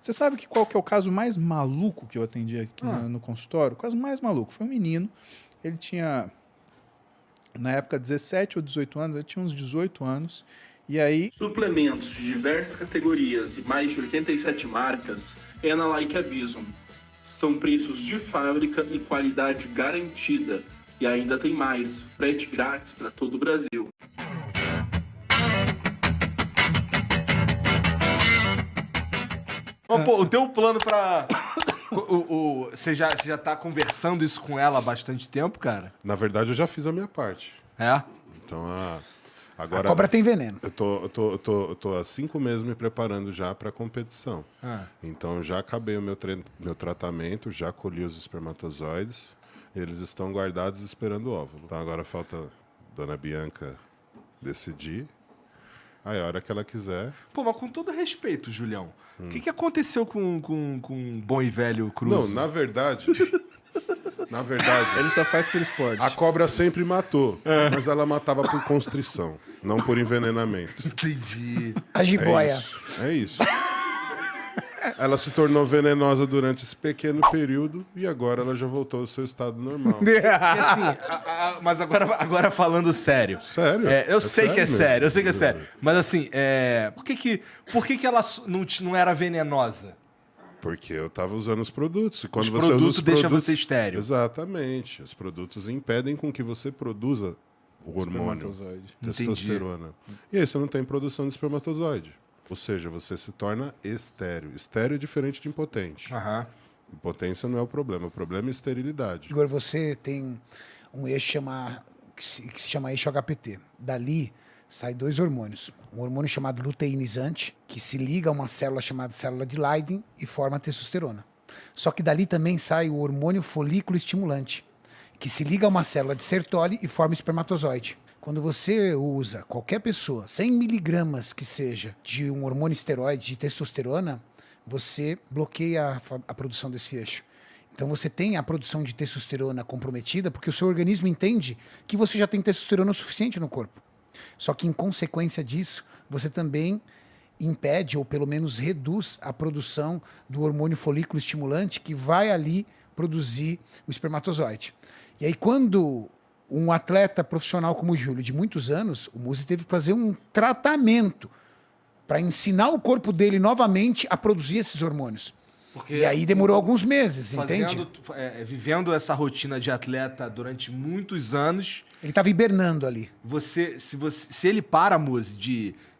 Você sabe qual que é o caso mais maluco que eu atendi aqui no consultório? O caso mais maluco foi um menino, ele tinha, na época, 17 ou 18 anos, ele tinha uns 18 anos, e aí... Suplementos de diversas categorias e mais de 87 marcas é na Like a Bison. São preços de fábrica e qualidade garantida. E ainda tem mais, frete grátis para todo o Brasil. Pô, o teu plano pra... Você já tá conversando isso com ela há bastante tempo, cara? Na verdade, eu já fiz a minha parte. É? Então, agora... A cobra tem veneno. Eu tô há 5 meses me preparando já para competição. Então, eu já acabei o meu tratamento, já colhi os espermatozoides. Eles estão guardados esperando o óvulo. Então, agora falta Dona Bianca decidir. Aí, a hora que ela quiser... Pô, mas com todo respeito, Julião, o que aconteceu com o bom e velho Cruz? Não, na verdade... Ele só faz por esporte. A cobra sempre matou, mas ela matava por constrição, não por envenenamento. Entendi. A jiboia. É isso. Ela se tornou venenosa durante esse pequeno período e agora ela já voltou ao seu estado normal. E assim, mas agora falando sério. Sério? Eu sei que é mesmo. sério, eu sei que é sério. Mas assim, por que ela não era venenosa? Porque eu tava usando os produtos. E quando Os você usa produtos os deixam produtos... você estéril. Exatamente. Os produtos impedem com que você produza o hormônio, Espermatozoide. testosterona. E aí você não tem produção de espermatozoide. Ou seja, você se torna estéril. Estéril é diferente de impotente. Impotência não é o problema é esterilidade. Agora você tem um eixo que se chama eixo HPT. Dali sai 2 hormônios. Um hormônio chamado luteinizante, que se liga a uma célula chamada célula de Leydig e forma a testosterona. Só que dali também sai o hormônio folículo estimulante, que se liga a uma célula de Sertoli e forma espermatozoide. Quando você usa, qualquer pessoa, 100 miligramas que seja, de um hormônio esteroide, de testosterona, você bloqueia a produção desse eixo. Então você tem a produção de testosterona comprometida porque o seu organismo entende que você já tem testosterona o suficiente no corpo. Só que, em consequência disso, você também impede, ou pelo menos reduz, a produção do hormônio folículo estimulante que vai ali produzir o espermatozoide. E aí, quando um atleta profissional como o Júlio, de muitos anos, o Muzi teve que fazer um tratamento para ensinar o corpo dele novamente a produzir esses hormônios. E aí demorou alguns meses, entende? Vivendo essa rotina de atleta durante muitos anos... Ele estava hibernando ali. Se ele para, Muzi,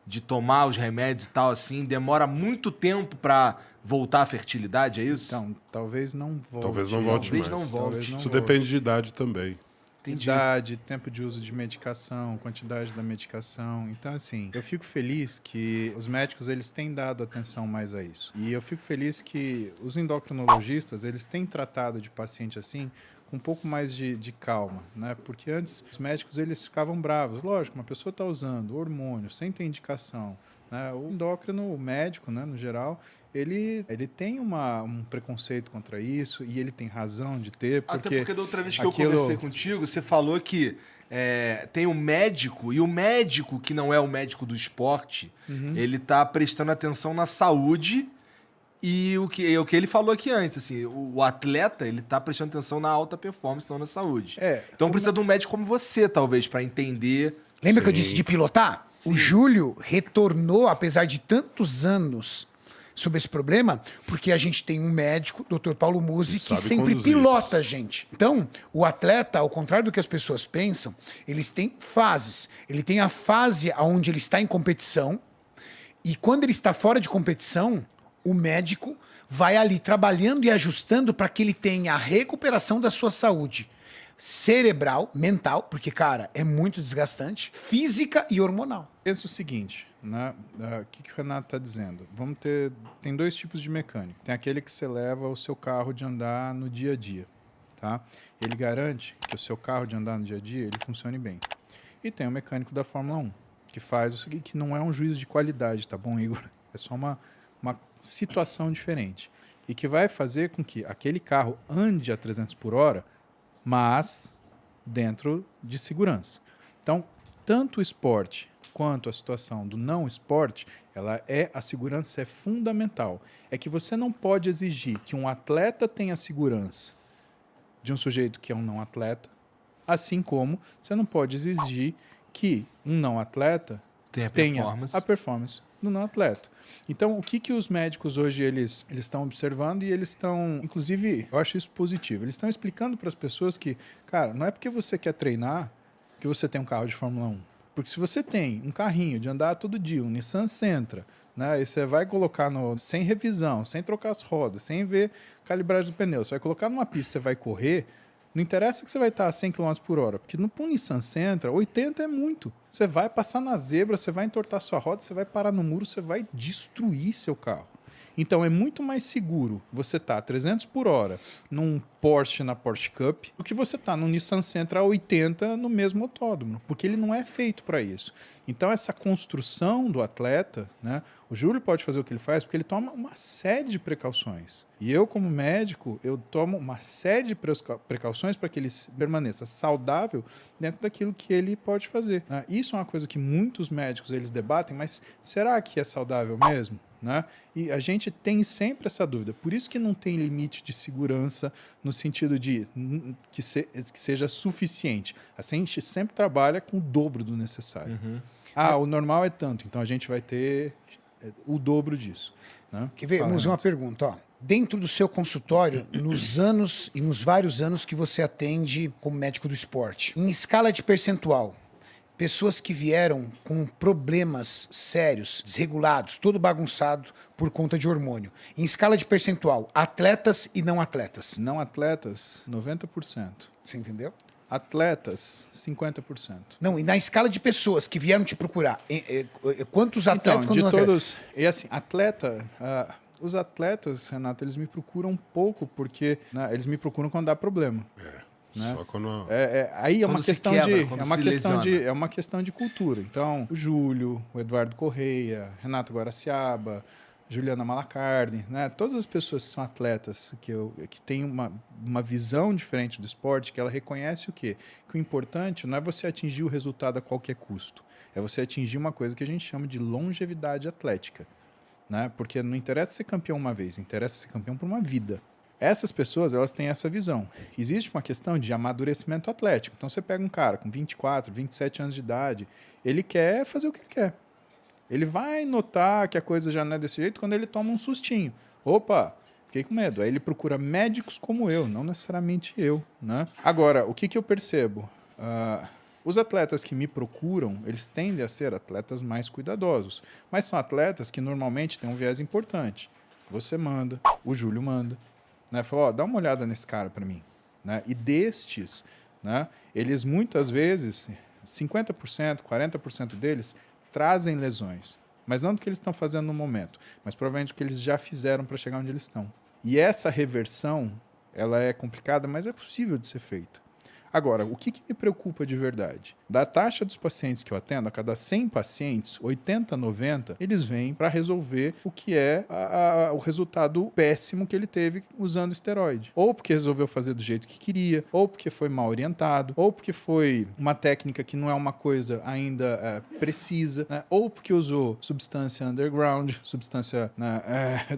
de tomar os remédios e tal, assim, demora muito tempo para voltar à fertilidade, é isso? Então, talvez não volte. Talvez não volte mais. Isso depende de idade também. Entendi. Idade, tempo de uso de medicação, quantidade da medicação. Então, assim, eu fico feliz que os médicos, eles têm dado atenção mais a isso. E eu fico feliz que os endocrinologistas, eles têm tratado de paciente assim com um pouco mais de calma, né? Porque antes os médicos, eles ficavam bravos. Lógico, uma pessoa está usando hormônio sem ter indicação, né? O endócrino, o médico, né, no geral, ele tem um preconceito contra isso e ele tem razão de ter. Até porque da outra vez que eu conversei contigo, você falou que tem um médico, e o médico que não é o médico do esporte, ele tá prestando atenção na saúde e o que ele falou aqui antes, assim, o atleta, ele tá prestando atenção na alta performance, não na saúde. Então precisa de um médico como você, talvez, para entender... Lembra que eu disse de pilotar? Sim. O Júlio retornou, apesar de tantos anos sobre esse problema, porque a gente tem um médico, Dr. Paulo Muzi, que sempre pilota a gente. Então, o atleta, ao contrário do que as pessoas pensam, eles têm fases. Ele tem a fase onde ele está em competição, e quando ele está fora de competição, o médico vai ali trabalhando e ajustando para que ele tenha a recuperação da sua saúde cerebral, mental, porque, cara, é muito desgastante, física e hormonal. Pensa o seguinte, né? O que o Renato está dizendo? Tem 2 tipos de mecânico. Tem aquele que você leva o seu carro de andar no dia a dia, tá? Ele garante que o seu carro de andar no dia a dia, ele funcione bem. E tem o mecânico da Fórmula 1, que faz isso aqui, que não é um juízo de qualidade, tá bom, Igor? É só uma situação diferente. E que vai fazer com que aquele carro ande a 300 por hora, mas dentro de segurança. Então, tanto o esporte quanto a situação do não esporte, a segurança é fundamental. É que você não pode exigir que um atleta tenha segurança de um sujeito que é um não atleta, assim como você não pode exigir que um não atleta tenha a performance do não atleta. Então, o que os médicos hoje eles estão observando e eles estão, inclusive, eu acho isso positivo, eles estão explicando para as pessoas que, cara, não é porque você quer treinar que você tem um carro de Fórmula 1. Porque se você tem um carrinho de andar todo dia, um Nissan Sentra, né, e você vai colocar sem revisão, sem trocar as rodas, sem ver calibragem do pneu, você vai colocar numa pista, você vai correr, não interessa que você vai estar a 100 km por hora, porque no Nissan Sentra, 80 é muito. Você vai passar na zebra, você vai entortar sua roda, você vai parar no muro, você vai destruir seu carro. Então é muito mais seguro você estar a 300 por hora num Porsche na Porsche Cup do que você estar no Nissan Sentra a 80 no mesmo autódromo, porque ele não é feito para isso. Então essa construção do atleta, né, o Júlio pode fazer o que ele faz porque ele toma uma série de precauções. E eu, como médico, eu tomo uma série de precauções para que ele permaneça saudável dentro daquilo que ele pode fazer, né? Isso é uma coisa que muitos médicos eles debatem, mas será que é saudável mesmo? Né? E a gente tem sempre essa dúvida. Por isso que não tem limite de segurança no sentido de que seja suficiente. A gente sempre trabalha com o dobro do necessário. O normal é tanto, então a gente vai ter o dobro disso. Né? Quer ver? Vamos uma pergunta. Ó. Dentro do seu consultório, nos vários anos que você atende como médico do esporte, em escala de percentual, pessoas que vieram com problemas sérios, desregulados, todo bagunçado por conta de hormônio. Em escala de percentual, atletas e não atletas. Não atletas, 90%. Você entendeu? Atletas, 50%. Não, e na escala de pessoas que vieram te procurar, quantos atletas... Então, de todos... E assim, os atletas, Renato, eles me procuram pouco porque eles me procuram quando dá problema. Né? Só quando... Aí é uma questão quebra, é uma questão de cultura. Então, o Júlio, o Eduardo Correia, Renato Guaraciaba, Juliana Malacarne, né? Todas as pessoas que são atletas, que têm uma visão diferente do esporte, que ela reconhece o quê? Que o importante não é você atingir o resultado a qualquer custo. É você atingir uma coisa que a gente chama de longevidade atlética. Né? Porque não interessa ser campeão uma vez, interessa ser campeão por uma vida. Essas pessoas, elas têm essa visão. Existe uma questão de amadurecimento atlético. Então, você pega um cara com 24, 27 anos de idade, ele quer fazer o que ele quer. Ele vai notar que a coisa já não é desse jeito quando ele toma um sustinho. Opa, fiquei com medo. Aí ele procura médicos como eu, não necessariamente eu. Né? Agora, o que eu percebo? Os atletas que me procuram, eles tendem a ser atletas mais cuidadosos. Mas são atletas que normalmente têm um viés importante. Você manda, o Júlio manda. Né? Falou, dá uma olhada nesse cara para mim. Né? E destes, né, eles muitas vezes, 50%, 40% deles, trazem lesões. Mas não do que eles estão fazendo no momento, mas provavelmente do que eles já fizeram para chegar onde eles estão. E essa reversão, ela é complicada, mas é possível de ser feita. Agora, o que me preocupa de verdade? Da taxa dos pacientes que eu atendo, a cada 100 pacientes, 80, 90, eles vêm para resolver o que é o resultado péssimo que ele teve usando esteroide. Ou porque resolveu fazer do jeito que queria, ou porque foi mal orientado, ou porque foi uma técnica que não é uma coisa ainda precisa, né? Ou porque usou substância underground, substância,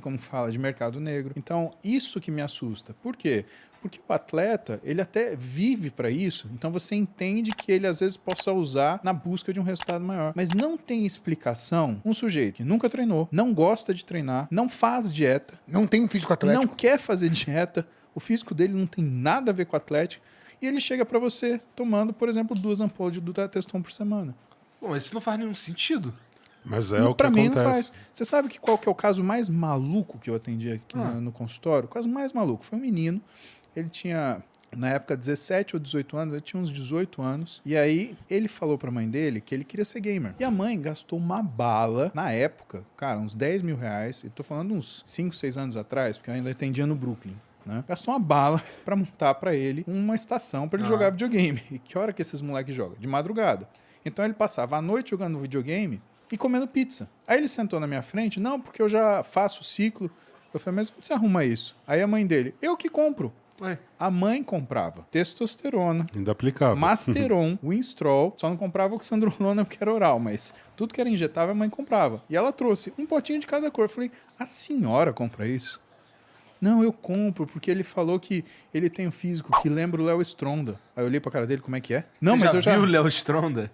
como fala, de mercado negro. Então, isso que me assusta. Por quê? Porque o atleta, ele até vive para isso, então você entende que ele às vezes possa usar na busca de um resultado maior. Mas não tem explicação um sujeito que nunca treinou, não gosta de treinar, não faz dieta. Não tem um físico atlético. Não quer fazer dieta, o físico dele não tem nada a ver com o atlético, e ele chega para você tomando, por exemplo, 2 ampolas de Durateston por semana. Bom, isso não faz nenhum sentido. Mas é o que pra mim acontece. Não faz. Você sabe qual que é o caso mais maluco que eu atendi aqui no consultório? O caso mais maluco foi um menino. Ele tinha, na época, 17 ou 18 anos, ele tinha uns 18 anos, e aí ele falou pra mãe dele que ele queria ser gamer. E a mãe gastou uma bala, na época, cara, uns 10 mil reais, e tô falando uns 5, 6 anos atrás, porque eu ainda atendia no Brooklyn. Né? Gastou uma bala pra montar pra ele uma estação pra ele jogar videogame. E que hora que esses moleques jogam? De madrugada. Então ele passava a noite jogando videogame e comendo pizza. Aí ele sentou na minha frente, não, porque eu já faço ciclo. Eu falei, mas onde você arruma isso? Aí a mãe dele, eu que compro. Ué. A mãe comprava testosterona, ainda aplicava Masteron, Winstrol, só não comprava oxandrolona porque era oral, mas tudo que era injetável a mãe comprava. E ela trouxe um potinho de cada cor. Eu falei, a senhora compra isso? Não, eu compro, porque ele falou que ele tem um físico que lembra o Léo Stronda. Aí eu olhei pra cara dele, como é que é? Não, Você mas eu já... viu o Léo Stronda?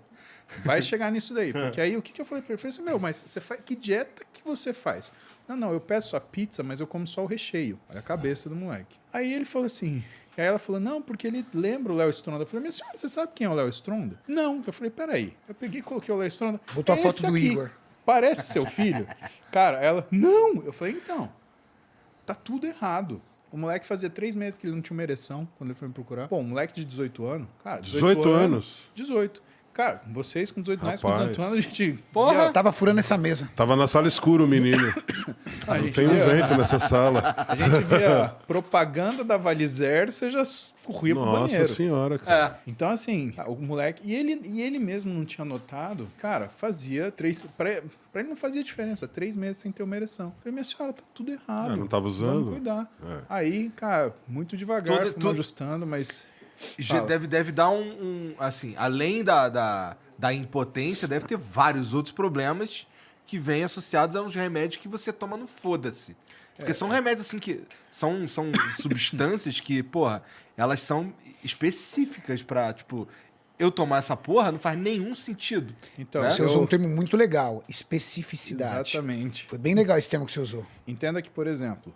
Vai chegar nisso daí. Porque aí o que eu falei pra ele? Eu falei assim, meu, mas você faz... que dieta que você faz? Não, eu peço a pizza, mas eu como só o recheio. Olha a cabeça do moleque. Aí ele falou assim... E aí ela falou, não, porque ele lembra o Léo Stronda. Eu falei, minha senhora, você sabe quem é o Léo Stronda? Não. Eu falei, peraí. Eu peguei e coloquei o Léo Stronda. Botou a foto do aqui. Igor. Parece seu filho? Cara, ela, não. Eu falei, então, tá tudo errado. O moleque fazia 3 meses que ele não tinha uma ereção quando ele foi me procurar. Pô, um moleque de 18 anos. Cara, 18 anos? 18. Cara, vocês com 18 anos, Rapaz. com 18 anos, a gente... Porra! Tava furando essa mesa. Tava na sala escura o menino. Não tem um vento nessa sala. A gente via propaganda da Valizer, você já corria pro banheiro. Nossa senhora, cara. Então, assim, o moleque... E ele mesmo não tinha notado. Cara, fazia 3... Pra ele não fazia diferença. 3 meses sem ter uma ereção. Eu falei, minha senhora, tá tudo errado. Não tava usando? Vamos cuidar. Aí, cara, muito devagar, fomos ajustando, mas... Deve dar assim, além da impotência, deve ter vários outros problemas que vêm associados aos remédios que você toma no foda-se. Porque são remédios, assim, que são substâncias que, porra, elas são específicas pra, tipo, eu tomar essa porra não faz nenhum sentido. Então, né? Você usou um termo muito legal, especificidade. Exatamente. Foi bem legal esse termo que você usou. Entenda que, por exemplo,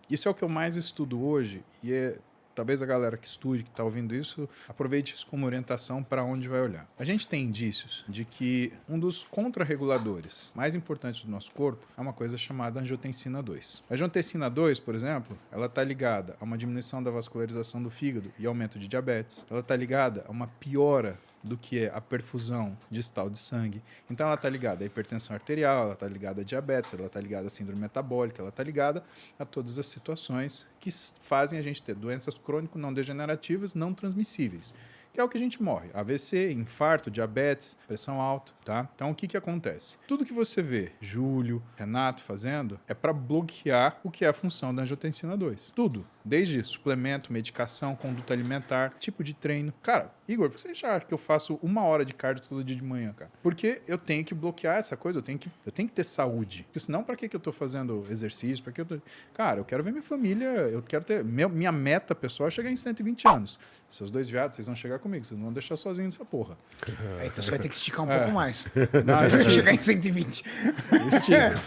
isso é o que eu mais estudo hoje e talvez a galera que estude, que está ouvindo isso, aproveite isso como orientação para onde vai olhar. A gente tem indícios de que um dos contrarreguladores mais importantes do nosso corpo é uma coisa chamada angiotensina 2. A angiotensina 2, por exemplo, ela está ligada a uma diminuição da vascularização do fígado e aumento de diabetes. Ela está ligada a uma piora do que é a perfusão distal de sangue. Então ela está ligada à hipertensão arterial, ela está ligada à diabetes, ela está ligada à síndrome metabólica, ela está ligada a todas as situações que fazem a gente ter doenças crônico não degenerativas, não transmissíveis, que é o que a gente morre. AVC, infarto, diabetes, pressão alta, tá? Então o que acontece? Tudo que você vê Júlio, Renato fazendo é para bloquear o que é a função da angiotensina 2. Tudo. Desde suplemento, medicação, conduta alimentar, tipo de treino. Cara, Igor, por que você acha que eu faço 1 hora de cardio todo dia de manhã, cara? Porque eu tenho que bloquear essa coisa, eu tenho que ter saúde. Porque senão, pra que eu tô fazendo exercício? Cara, eu quero ver minha família, eu quero ter... Minha meta pessoal é chegar em 120 anos. Seus 2 viados, vocês vão chegar comigo, vocês não vão deixar sozinho nessa porra. Então você vai ter que esticar um pouco mais. Não, você vai chegar em 120. Estica.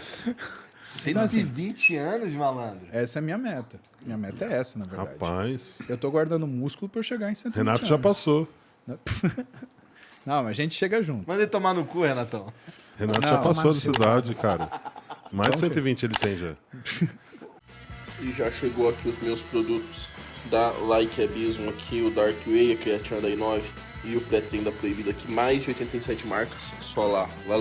120 anos, malandro. Essa é a minha meta. Minha meta é essa, na verdade. Rapaz. Eu tô guardando músculo pra eu chegar em 120 Renato anos. já passou. Não, mas a gente chega junto. Manda ele tomar no cu, Renatão. Renato já passou dessa idade, cara. Mais de 120 ele tem já. E já chegou aqui os meus produtos da Like Abismo aqui, o Dark Whey, a creatina da I9 e o pré-treino da Proibida aqui, mais de 87 marcas, só lá. Valeu.